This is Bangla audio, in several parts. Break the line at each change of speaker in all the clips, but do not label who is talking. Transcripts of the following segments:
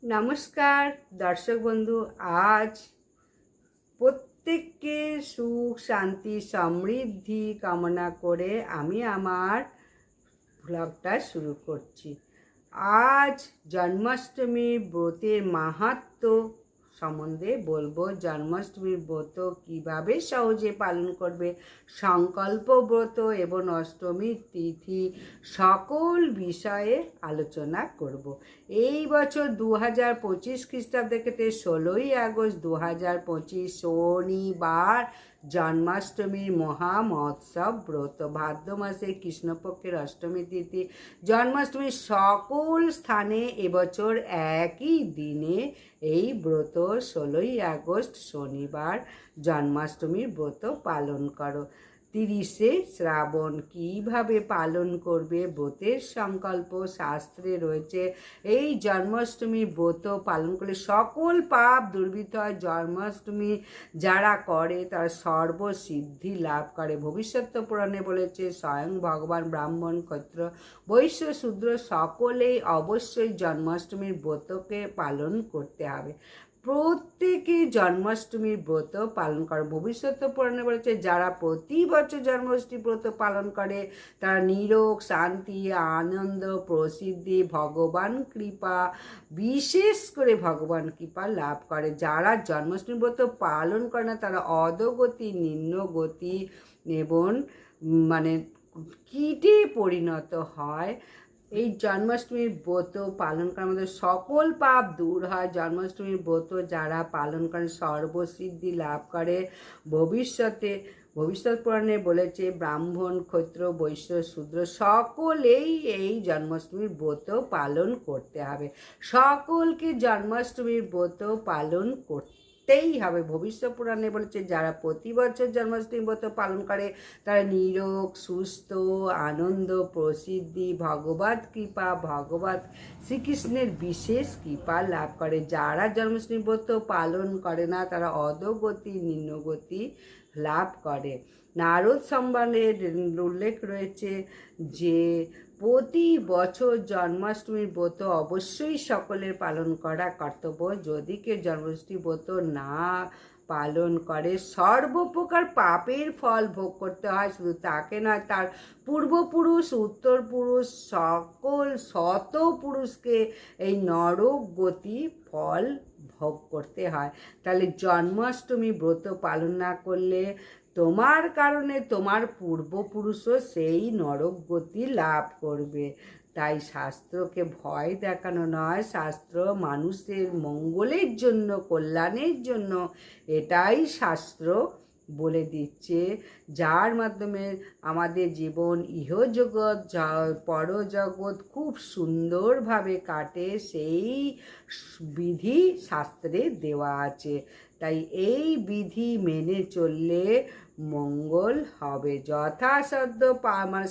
নমস্কার দর্শক বন্ধু। আজ প্রত্যেককে সুখ শান্তি সমৃদ্ধি কামনা করে আমি আমার ব্লগটা শুরু করছি। আজ জন্মাষ্টমী ব্রতের মাহাত্ম্য সম্বন্ধে বলবো। জন্মাষ্টমীর ব্রত কিভাবে সহজে পালন করবে, সংকল্প ব্রত এবং অষ্টমীর তিথি সকল বিষয়ে আলোচনা করব। এই বছর 2025 খ্রিস্টাব্দ থেকে 16ই আগস্ট 2025 শনিবার জন্মাষ্টমীর মহা মহোৎসব ব্রত। ভাদ্র মাসে কৃষ্ণপক্ষের অষ্টমী তিথি জন্মাষ্টমীর সকল স্থানে এবছর একই দিনে এই ব্রত 16ই আগস্ট শনিবার জন্মাষ্টমীর ব্রত পালন করো। 30শে শ্রাবণ কিভাবে পালন করবে, ব্রতের সংকল্প শাস্ত্রে রয়েছে। এই জন্মাষ্টমী ব্রত পালন করলে সকল পাপ দুর্বৃত্ত হয়। জন্মাষ্টমী যারা করে তারা সর্বসিদ্ধি লাভ করে। ভবিষ্যৎ পুরাণে বলেছে স্বয়ং ভগবান ব্রাহ্মণ ক্ষত্র বৈশ্য শূদ্র সকলেই অবশ্যই জন্মাষ্টমীর ব্রতকে পালন করতে হবে। প্রত্যেকে জন্মাষ্টমীর ব্রত পালন করে। ভবিষ্যৎ পুরাণে বলেছে যারা প্রতি বছর জন্মাষ্টমী ব্রত পালন করে তারা নিরোগ শান্তি আনন্দ প্রসিদ্ধি ভগবান কৃপা, বিশেষ করে ভগবান কৃপা লাভ করে। যারা জন্মাষ্টমী ব্রত পালন করে না তারা অধোগতি নিম্নগতি এবং কীটে পরিণত হয়। এই জন্মাষ্টমীর ব্রত পালন করার আমাদের সকল পাপ দূর হয়। জন্মাষ্টমীর ব্রত যারা পালন করে সর্বসিদ্ধি লাভ করে। ভবিষ্যৎ পুরাণে বলেছে ব্রাহ্মণ ক্ষত্র বৈশ্য শূদ্র সকলেই এই জন্মাষ্টমীর ব্রত পালন করতে হবে। সকলকে জন্মাষ্টমীর ব্রত পালন করতেই হবে। ভবিষ্যৎ পুরাণে বলেছে যারা প্রতি বছর জন্মাষ্টমী ব্রত পালন করে তারা নিরোগ সুস্থ আনন্দ প্রসিদ্ধি ভগবত কৃপা ভগবত শ্রীকৃষ্ণের বিশেষ কৃপা লাভ করে। যারা জন্মাষ্টমী ব্রত পালন করে না তারা অধোগতি নিম্নগতি লাভ করে। নারদ সম্বন্ধের উল্লেখ রয়েছে যে প্রতি বছর জন্মাষ্টমীর ব্রত অবশ্যই সকলের পালন করা কর্তব্য। যদি কেউ জন্মাষ্টমী ব্রত না পালন করে সর্বপ্রকার পাপের ফল ভোগ করতে হয়। শুধু তাকে নয়, তার পূর্বপুরুষ উত্তর পুরুষ সকল শত পুরুষকে এই নরক গতি ফল ভোগ করতে হয়। তাহলে জন্মাষ্টমী ব্রত পালন না করলে তোমার কারণে তোমার পূর্বপুরুষও সেই নরক গতি লাভ করবে। তাই শাস্ত্রকে ভয় দেখানো নয়, শাস্ত্র মানুষের মঙ্গলের জন্য কল্যাণের জন্য এটাই শাস্ত্র বলে দিচ্ছে, যার মাধ্যমে আমাদের জীবন ইহজগৎ পরজগৎ খুব সুন্দরভাবে কাটে। সেই বিধি শাস্ত্রে দেওয়া আছে। তাই এই বিধি মেনে চললে মঙ্গল হবে। যথাসাধ্য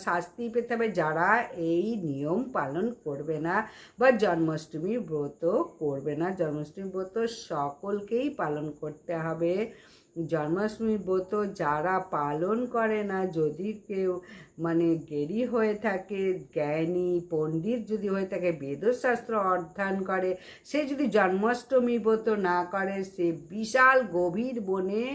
শাস্তি পেতে হবে যারা এই নিয়ম পালন করবে না বা জন্মাষ্টমী ব্রত করবে না। জন্মাষ্টমী ব্রত সকলকেই পালন করতে হবে। জন্মাষ্টমী ব্রত যারা পালন করে না, যদি কেউ জ্ঞানী হয়ে থাকে, জ্ঞানী পণ্ডিত যদি হয়ে থাকে, বেদশাস্ত্র অধ্যয়ন করে, সে যদি জন্মাষ্টমী ব্রত না করে সে বিশাল গভীর বনে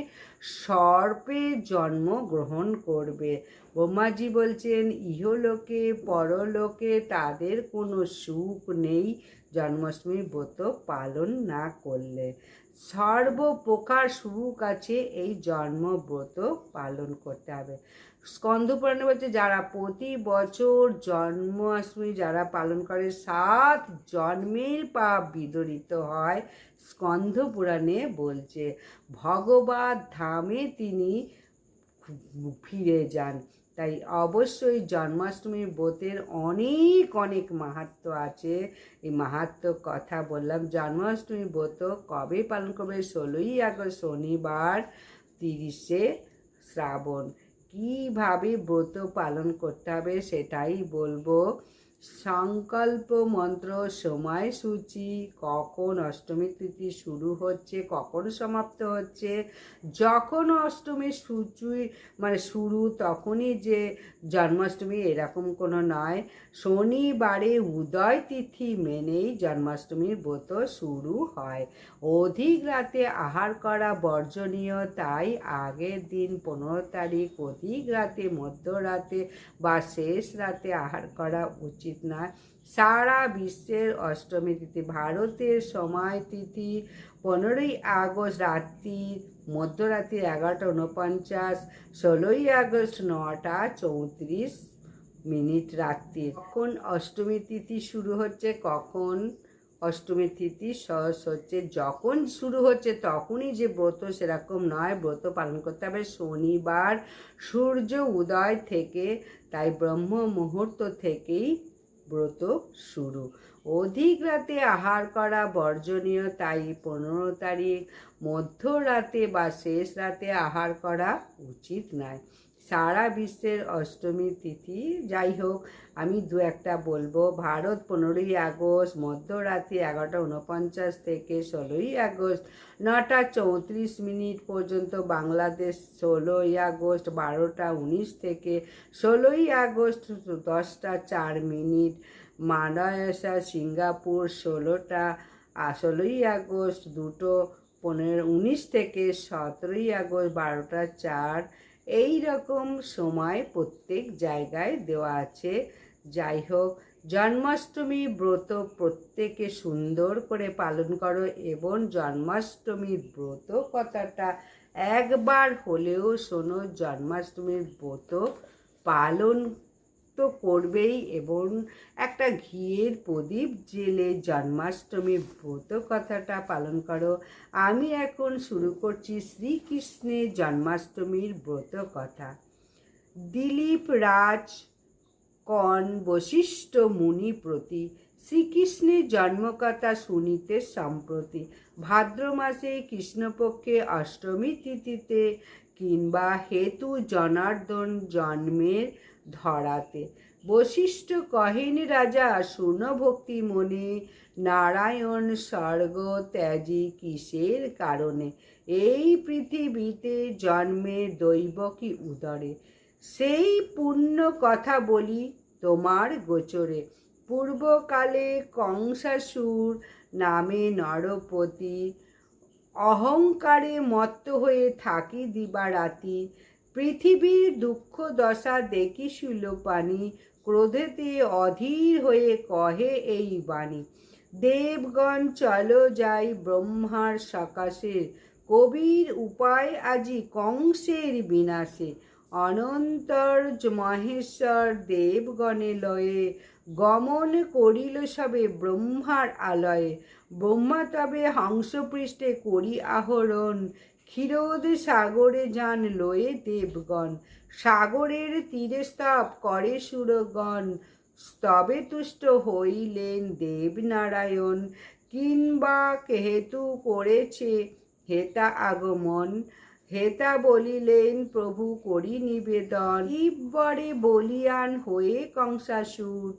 সর্পে জন্ম গ্রহণ করবে। ব্রহ্মাজি বলছেন ইহলোকে পরলোকে তাদের কোনো সুখ নেই জন্মাষ্টমী ব্রত পালন না করলে। সর্বপ্রকার সুখ আছে এই জন্মব্রত পালন করতে হবে। স্কন্ধপুরাণে বলছে যারা প্রতি বছর জন্মাষ্টমী যারা পালন করে 7 জন্মের পাপ বিদরিত হয়। স্কন্ধ পুরাণে বলছে ভগবত ধামে তিনি ফিরে যান। তাই অবশ্যই জন্মাষ্টমী ব্রতের অনেক অনেক মাহাত্ম্য আছে। এই মাহাত্ম্য কথা বললাম। জন্মাষ্টমী ব্রত কবে পালন করবে? 16ই আগস্ট শনিবার 30শে শ্রাবণ। কিভাবে ব্রত পালন করতে হবে সেটাই বলবো। সংকল্প মন্ত্র, সময়সূচি, কখন অষ্টমী তিথি শুরু হচ্ছে, কখন সমাপ্ত হচ্ছে, যখন অষ্টমীর সূচি শুরু তখনই যে জন্মাষ্টমী এরকম কোনো নয়। শনিবারে উদয় তিথি মেনেই জন্মাষ্টমীর ব্রত শুরু হয়। অধিক রাতে আহার করা বর্জনীয়, তাই আগের দিন 15 তারিখ অধিক রাতে, মধ্যরাতে বা শেষ রাতে আহার করা উচিত নয়। সারা বিশ্বের অষ্টমী তিথি, ভারতের সময় তিথি 15ই আগস্ট রাত্রির মধ্যরাত্রি 11:49, 16ই আগস্ট 9:34 রাত্রির। কখন অষ্টমী তিথি শুরু হচ্ছে, কখন অষ্টমী তিথি শেষ হচ্ছে, যখন শুরু হচ্ছে তখনই যে ব্রত সেরকম নয়, ব্রত পালন করতে হবে শনিবার সূর্য উদয় থেকে, তাই ব্রহ্ম মুহূর্ত থেকেই ব্রত শুরু। অধিক রাতে আহার করা বর্জনীয়, তাই 15 তারিখ মধ্যরাতে বা শেষ রাতে আহার করা উচিত নয়। সারা বিশ্বের অষ্টমী তিথি, যাই হোক আমি দু একটা বলবো। ভারত 15ই আগস্ট মধ্যরাত্রি 11:49 থেকে 16ই আগস্ট 9:34 পর্যন্ত। বাংলাদেশ 16ই আগস্ট 12:19 থেকে 16ই আগস্ট 10:04। মালয়েশিয়া সিঙ্গাপুর 16ই আগস্ট 2:19 থেকে 17ই আগস্ট 12:04। এই রকম সময় প্রত্যেক জায়গায় দেওয়া আছে। যাই হোক, জন্মাষ্টমী ব্রত প্রত্যেকে সুন্দর করে পালন করো এবং জন্মাষ্টমীর ব্রত কথাটা একবার হলেও শোনো। জন্মাষ্টমীর ব্রত পালন তো করবেই এবং একটা ঘিয়ের প্রদীপ জেলে জন্মাষ্টমীর ব্রত কথাটা পালন করো। আমি এখন শুরু করছি শ্রীকৃষ্ণের জন্মাষ্টমীর ব্রত কথা। দিলীপ রাজ কন বশিষ্ঠ মুনি প্রতি, শ্রীকৃষ্ণের জন্মকথা শুনিতে সম্প্রতি। ভাদ্র মাসে কৃষ্ণপক্ষে অষ্টমী তিথিতে, কিংবা হেতু জনার্দন জন্মের ধরাতে। বশিষ্ঠ কহেন রাজা শুনো ভক্তি মনে, নারায়ণ স্বর্গ ত্যাজি কিসের কারণে। এই পৃথিবীতে জন্মে দৈবকী উদরে, সেই পুণ্য কথা বলি তোমার গোচরে। পূর্বকালে কংসাসুর নামে নরপতি, অহংকারে মত্ত হয়ে থাকি দিবারাতি। পৃথিবীর দুঃখ দশা দেখিছিল পানি, ক্রোধেতে অধীর হয়ে কহে এই বাণী। দেবগণ চলো যাই ব্রহ্মার সকাশে, কবির উপায় আজি কংসের বিনাশে। অনন্তর মহেশ্বর দেবগণে লয়ে, গমন করিল সবে ব্রহ্মার আলয়ে। ব্রহ্মা তবে হংসপৃষ্ঠে করি আহরণ, ক্ষীরোদ সাগরে যান লয়ে দেবগণ। সাগরের তীরে স্তব করে সুরগণ, স্তবে তুষ্ট হইলেন দেবনারায়ণ। কিংবা হেতু করেছে হেতা আগমন, হেতা বলিলেন প্রভু করি নিবেদন। ইবরে বলিয়ান হয়ে কংসাসুর,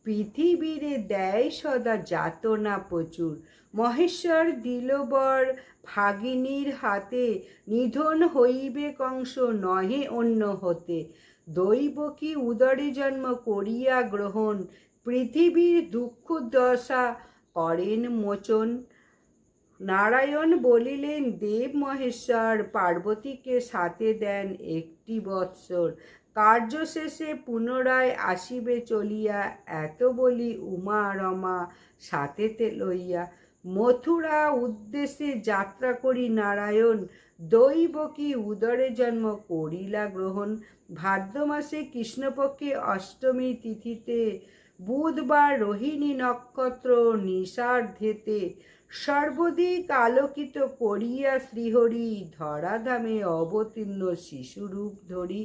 পৃথিবীরে দেয় সদা যাতনা প্রচুর। মহেশ্বর দিল বর ভাগিনীর হাতে, নিধন হইবে কংস নহে অন্য হতে। দৈবকী উদরে জন্ম করিয়া গ্রহণ, পৃথিবীর দুঃখ দশা করেন মোচন। নারায়ণ বলিলেন দেব মহেশ্বর, পার্বতীকে সাথে দেন একটি বৎসর। কার্য শেষে পুনরায় আসিবে চলিয়া, এত বলি উমা রমা সাথেতে লইয়া। মথুরা উদ্দেশ্যে যাত্রা করি নারায়ণ, দৈবকী উদরে জন্ম করিলা গ্রহণ। ভাদ্র মাসে কৃষ্ণপক্ষে অষ্টমী তিথিতে, বুধবার রোহিণী নক্ষত্র নিষার্ধেতে। সর্বদিক আলোকিত করিয়া শ্রীহরি, ধরাধামে অবতীর্ণ শিশুরূপ ধরি।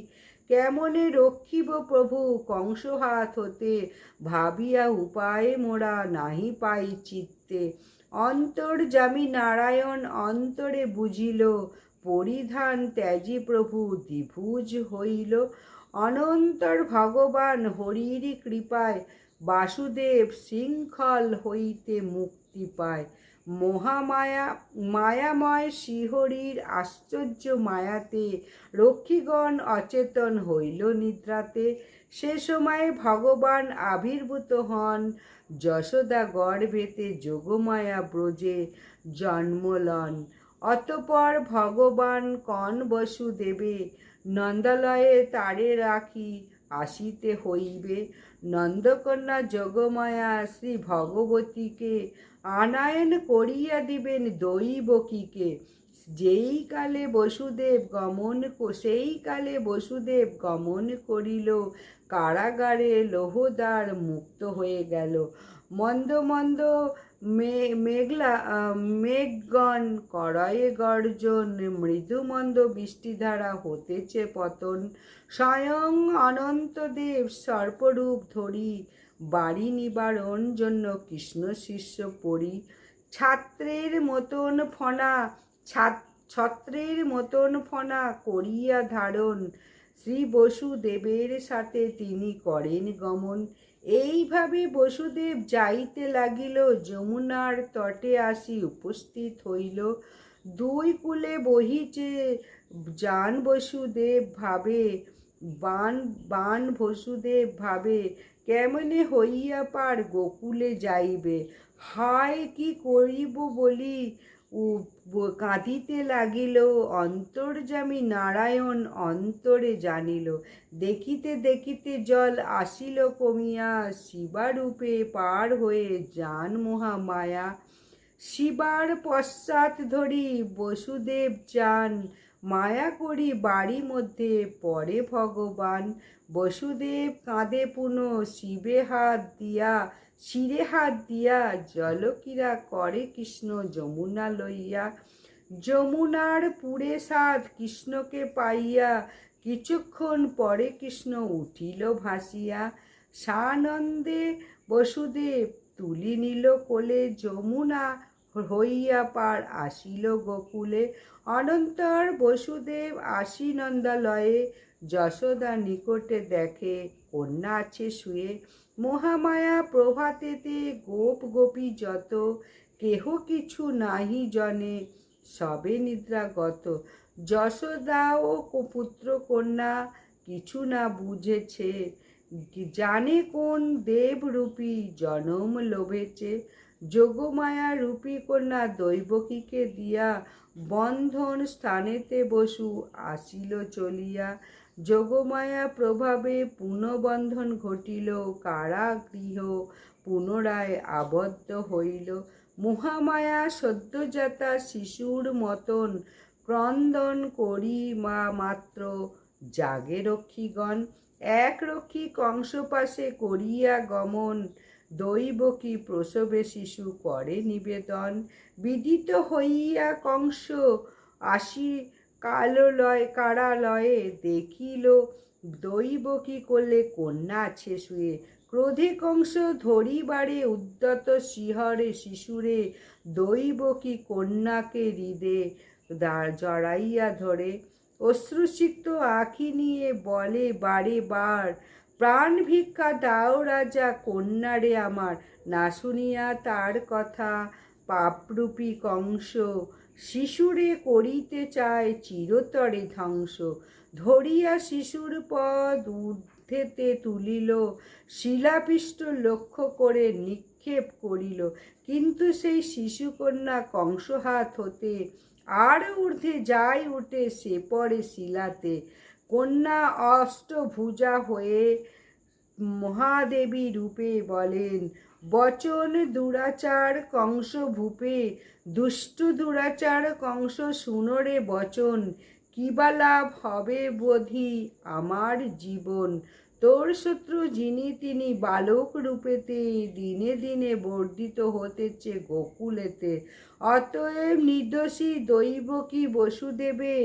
কেমনে রক্ষিব প্রভু কংস হাত হতে, ভাবিয়া উপায় মোরা নাহি পাই চিত্তে। অন্তর্যামী নারায়ণ অন্তরে বুঝিল, পরিধান ত্যাজি প্রভু দ্বিভুজ হইল। অনন্তর ভগবান হরির কৃপায়, বাসুদেব শৃঙ্খল হইতে মুক্তি পায়। মায়াময় শ্রীহরির আশ্চর্য মায়াতে রক্ষীগণ অচেতন হইল নিদ্রাতে। সে সময় ভগবান আবির্ভূত হন যশোদা গর্ভেতে, যোগমায়া ব্রজে জন্মলন। অতঃপর ভগবান কন বসুদেবে নন্দালয়ে তারে রাখি আসিতে হইবে। নন্দকন্যা যোগমায়া শ্রী ভগবতীকে আনায়ন করিয়া দিবেন দৈবকীকে। সেই কালে বসুদেব গমন করিল, কারাগারে লোহদ্বার মুক্ত হয়ে গেল। মন্দ মন্দ মেঘগণ করয়ে গর্জন, মৃদুমন্দ বৃষ্টিধারা হতেছে পতন। স্বয়ং অনন্তদেব সর্পরূপ ধরি, বাড়ি নিবারণ জন্য কৃষ্ণ শিষ্য পরি। ছত্রের মতন ফনা করিয়া ধারণ, শ্রী বসুদেবের সাথে তিনি করেন গমন। এইভাবে বসুদেব যাইতে লাগিল, যমুনার তটে আসি উপস্থিত হইল। দুই কূলে বহিছে বান বসুদেব ভাবে, কেমনে হইয়া পার গোকুলে যাইবে। হায় কি করিব বলি কাঁদিতে লাগিল, অন্তর্যামী নারায়ণ অন্তরে জানিল। দেখিতে দেখিতে জল আসিল কমিয়া, শিবারূপে পার হয়ে যান মহামায়া। শিবার পশ্চাৎ ধরি বসুদেব যান, মায়া করি বাড়ি মধ্যে পড়ে ভগবান। বসুদেব কাঁদে পুনঃ শিরে হাত দিয়া, জলক্রীড়া করে কৃষ্ণ যমুনা লইয়া। যমুনার পুরে সাধ কৃষ্ণকে পাইয়া, কিছুক্ষণ পরে কৃষ্ণ উঠিল ভাসিয়া। সানন্দে বসুদেব তুলি নিল কোলে, যমুনা হইয়া পার আসিল গোকুলে। অনন্তর বসুদেব আসি নন্দালয়ে, যশোদা নিকটে দেখে কন্যা আছে শুয়ে। মহামায়া প্রভাতেতে গোপী যত, কেহ কিছু নাহি জনে সবে নিদ্রাগত। যশোদা ও পুত্র কন্যা কিছু না বুঝেছে, জানে কোন দেবরূপী জনম লোভেছে। যোগমায়া রূপী কন্যা দৈবকীকে দিয়া, বন্ধন স্থানেতে বসু আসিল চলিয়া। যোগমায়া প্রভাবে পুনঃবন্ধন ঘটিল, কারাগৃহ পুনরায় আবদ্ধ হইল। মহামায়া সদ্যজাতা শিশুর মতন ক্রন্দন করি মাত্র জাগে রক্ষীগণ। এক রক্ষী কংস পাশে করিয়া গমন, দৈবকী প্রসবে শিশু করে নিবেদন। বিদিত হইয়া কংস আসি কারালয়ে, দেখিল দৈবকী কোলে কন্যা আছে শুয়ে। ক্রোধে কংস ধরিবারে উদ্যত শিহরে শিশুরে, দৈবকী কন্যাকে হৃদে জড়াইয়া ধরে। অশ্রুসিক্ত আঁখি নিয়ে বলে বারে বার, প্রাণ ভিক্ষা দাও রাজা কন্যারে আমার। না শুনিয়া তার কথা পাপরূপী কংস, শিশুরে করিতে চায় চিরতরে ধ্বংস। ধরিয়া শিশুর পদ ঊর্ধ্বেতে তুলিল, শিলাপিষ্ট লক্ষ্য করে নিক্ষেপ করিল। কিন্তু সেই শিশুকন্যা কংস হাত হতে আর ঊর্ধ্বে যাই উঠে, সে পড়ে শিলাতে। কন্যা অষ্টভুজা হয়ে মহাদেবী রূপে বলেন, বচন দুরাচার কংস ভূপে। দুষ্ট দুরাচার কংস শুনরে বচন, কিবা লাভ হবে বোধি আমার জীবন। তোর শত্রু যিনি তিনি বালক রূপেতে, দিনে দিনে বর্ধিত হতেছে গোকুলেতে। অতএব নির্দোষী দৈবকী বসুদেবে,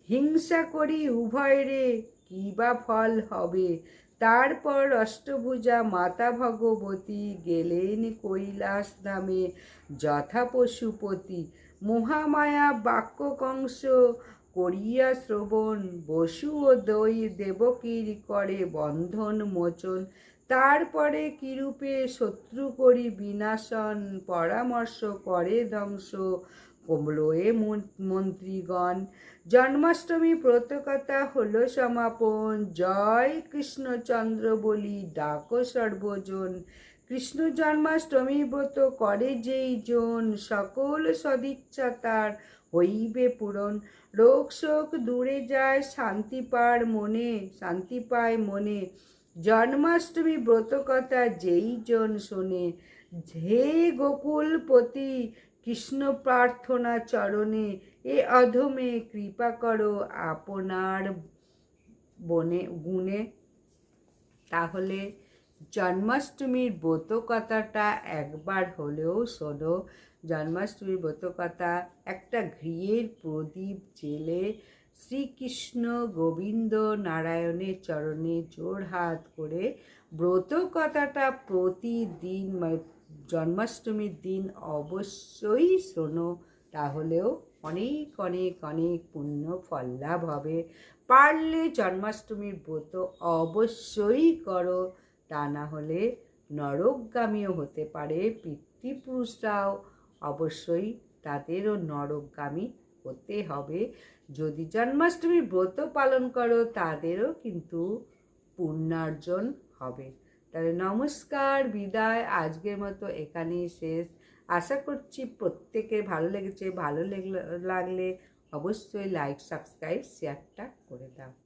হিংসা করি উভয়রে কি বা ফল হবে। তারপর অষ্টভুজা মাতা ভগবতী গেলেন কৈলাস ধামে যথা পশুপতি। মহামায়া বাক্য কংস করিয়া শ্রবণ, বসু ও দেবকীর করে বন্ধন মোচন। তারপরে কিরূপে শত্রু করি বিনাশন, পরামর্শ করে ধ্বংস কমলোয়ে মন্ত্রীগণ। জন্মাষ্টমী ব্রতকথা হলো সমাপন, জয় কৃষ্ণচন্দ্র বলি ডাকো সর্বজন। কৃষ্ণ জন্মাষ্টমী ব্রত করে যেই জন, সকল সদিচ্ছা তার হইবে পূরণ। রোগ শোক দূরে যায়, শান্তি পায় মনে। জন্মাষ্টমী ব্রতকথা যেই জন শোনে, হে গোকুলপতি কৃষ্ণ প্রার্থনা চরণে, এ অধমে কৃপা করো আপনার গুণে। তাহলে জন্মাষ্টমীর ব্রত কথাটা একবার হলেও শোনো। জন্মাষ্টমীর ব্রত কথা, একটা ঘিয়ের প্রদীপ জেলে শ্রীকৃষ্ণ গোবিন্দ নারায়ণের চরণে জোড় হাত করে ব্রত কথাটা প্রতিদিন জন্মাষ্টমীর দিন অবশ্যই শোনো। তাহলেও অনেক অনেক অনেক পুণ্য ফল লাভ হবে। পারলে জন্মাষ্টমীর ব্রত অবশ্যই করো, তা না হলে নরকগামীও হতে পারে। পিতৃপুরুষরাও অবশ্যই তাদেরও নরকগামী হতে হবে। যদি জন্মাষ্টমীর ব্রত পালন করো তাদেরও কিন্তু পুণ্যার্জন হবে। তাহলে নমস্কার, বিদায়, আজকের মতো এখানেই শেষ। আশা করছি প্রত্যেকের ভালো লেগেছে। ভালো লাগলে অবশ্যই লাইক, সাবস্ক্রাইব, শেয়ারটা করে দাও।